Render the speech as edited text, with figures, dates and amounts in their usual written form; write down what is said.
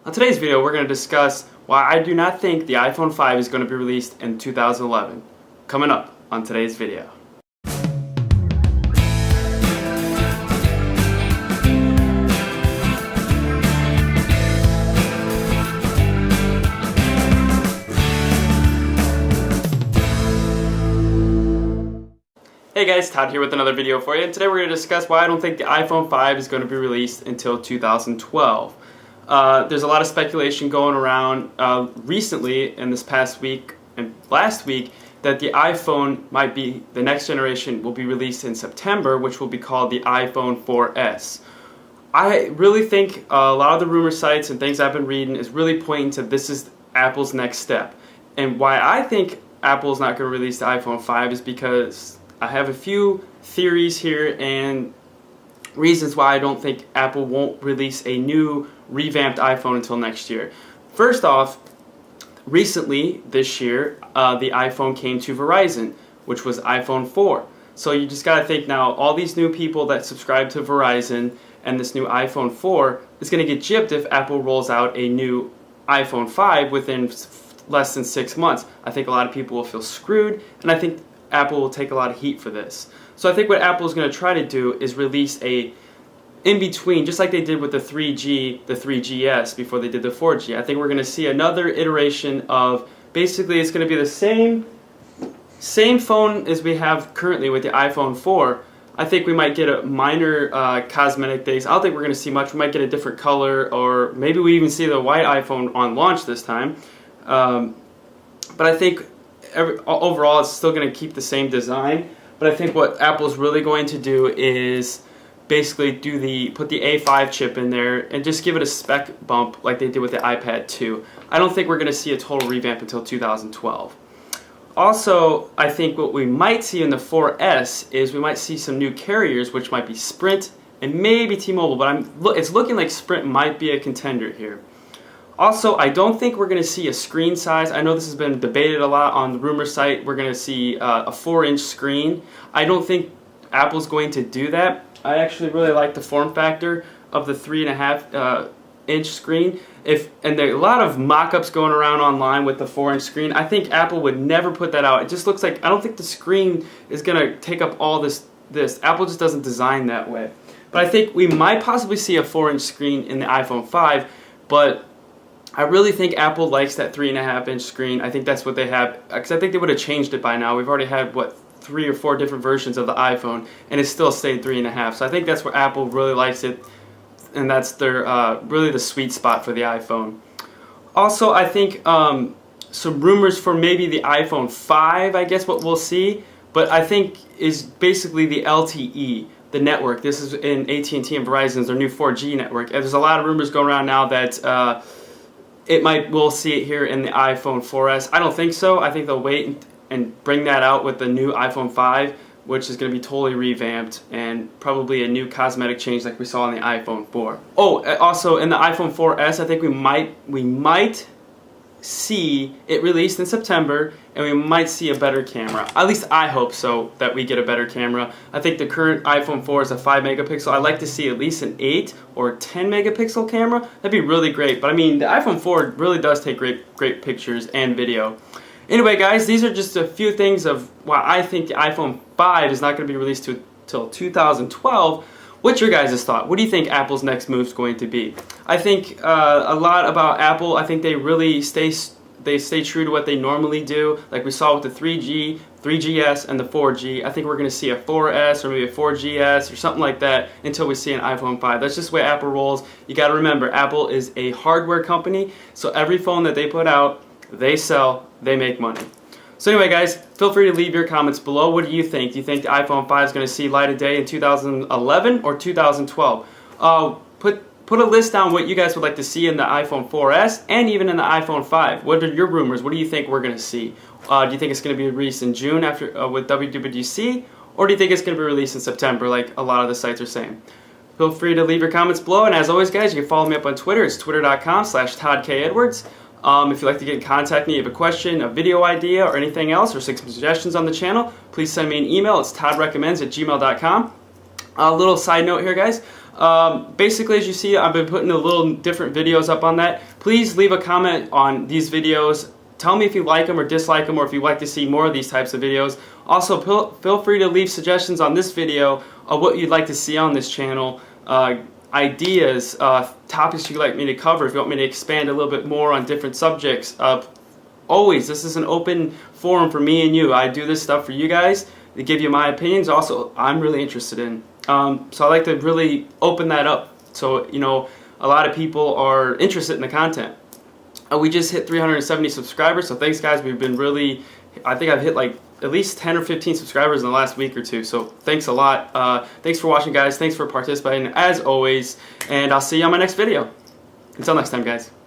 On today's video, we're going to discuss why I do not think the iPhone 5 is going to be released in 2011. Coming up on today's video. Hey guys, Todd here with another video for you, and today we're going to discuss why I don't think the iPhone 5 is going to be released until 2012. There's a lot of speculation going around recently in this past week and last week that the iPhone might be, the next generation will be released in September, which will be called the iPhone 4S. I really think a lot of the rumor sites and things I've been reading is really pointing to this is Apple's next step. And why I think Apple's not going to release the iPhone 5 is because I have a few theories here and reasons why I don't think Apple won't release a new revamped iPhone until next year. First off, recently this year, the iPhone came to Verizon, which was iPhone 4. So you just got to think now, all these new people that subscribe to Verizon and this new iPhone 4 is going to get gypped if Apple rolls out a new iPhone 5 within less than 6 months. I think a lot of people will feel screwed, and I think Apple will take a lot of heat for this. So I think what Apple is going to try to do is release a in-between, just like they did with the 3G, the 3GS before they did the 4G. I think we're going to see another iteration of, basically it's going to be the same phone as we have currently with the iPhone 4. I think we might get a minor cosmetic things. I don't think we're going to see much. We might get a different color, or maybe we even see the white iPhone on launch this time. But I think overall it's still going to keep the same design. But I think what Apple's really going to do is basically put the A5 chip in there and just give it a spec bump like they did with the iPad 2. I don't think we're going to see a total revamp until 2012. Also, I think what we might see in the 4S is we might see some new carriers, which might be Sprint and maybe T-Mobile, but it's looking like Sprint might be a contender here. Also, I don't think we're going to see a screen size. I know this has been debated a lot on the rumor site. We're going to see a 4-inch screen. I don't think Apple's going to do that. I actually really like the form factor of the 3.5-inch screen. And there are a lot of mock-ups going around online with the 4-inch screen. I think Apple would never put that out. It just looks like, I don't think the screen is going to take up all this. Apple just doesn't design that way. But I think we might possibly see a 4-inch screen in the iPhone 5, but I really think Apple likes that 3.5-inch screen. I think that's what they have, because I think they would have changed it by now. We've already had, 3 or 4 different versions of the iPhone, and it still stayed 3.5. So I think that's where Apple really likes it, and that's their really the sweet spot for the iPhone. Also, I think some rumors for maybe the iPhone 5, I guess what we'll see, but I think is basically the LTE, the network. This is in AT&T and Verizon's, their new 4G network. And there's a lot of rumors going around now that we'll see it here in the iPhone 4S. I don't think so. I think they'll wait and bring that out with the new iPhone 5, which is going to be totally revamped and probably a new cosmetic change like we saw in the iPhone 4. Oh, also in the iPhone 4S, I think we might see it released in September, and we might see a better camera. At least I hope so, that we get a better camera. I think the current iPhone 4 is a 5 megapixel. I'd like to see at least an 8 or 10 megapixel camera. That'd be really great. But I mean, the iPhone 4 really does take great pictures and video. Anyway, guys, these are just a few things of why I think the iPhone 5 is not going to be released till 2012. What's your guys' thought? What do you think Apple's next move is going to be? I think a lot about Apple. I think they really stay true to what they normally do, like we saw with the 3G, 3GS, and the 4G. I think we're going to see a 4S or maybe a 4GS or something like that until we see an iPhone 5. That's just the way Apple rolls. You got to remember, Apple is a hardware company, so every phone that they put out, they sell, they make money. So anyway, guys, feel free to leave your comments below. What do you think? Do you think the iPhone 5 is going to see light of day in 2011 or 2012? Put a list down what you guys would like to see in the iPhone 4S and even in the iPhone 5. What are your rumors? What do you think we're going to see? Do you think it's going to be released in June after with WWDC, or do you think it's going to be released in September like a lot of the sites are saying? Feel free to leave your comments below, and as always, guys, you can follow me up on Twitter. It's twitter.com/ToddKEdwards. If you'd like to get in contact with me, you have a question, a video idea, or anything else, or some suggestions on the channel, please send me an email. It's toddrecommends@gmail.com. A little side note here, guys. Basically, as you see, I've been putting a little different videos up on that. Please leave a comment on these videos. Tell me if you like them or dislike them, or if you'd like to see more of these types of videos. Also, feel free to leave suggestions on this video of what you'd like to see on this channel, ideas, topics you'd like me to cover, if you want me to expand a little bit more on different subjects. Always, this is an open forum for me and you. I do this stuff for you guys to give you my opinions. Also, I'm really interested in. So I like to really open that up so, you know, a lot of people are interested in the content. We just hit 370 subscribers, so thanks guys. We've been really, I think I've hit like at least 10 or 15 subscribers in the last week or two, so thanks a lot. Thanks for watching, guys. Thanks for participating as always, and I'll see you on my next video. Until next time, guys.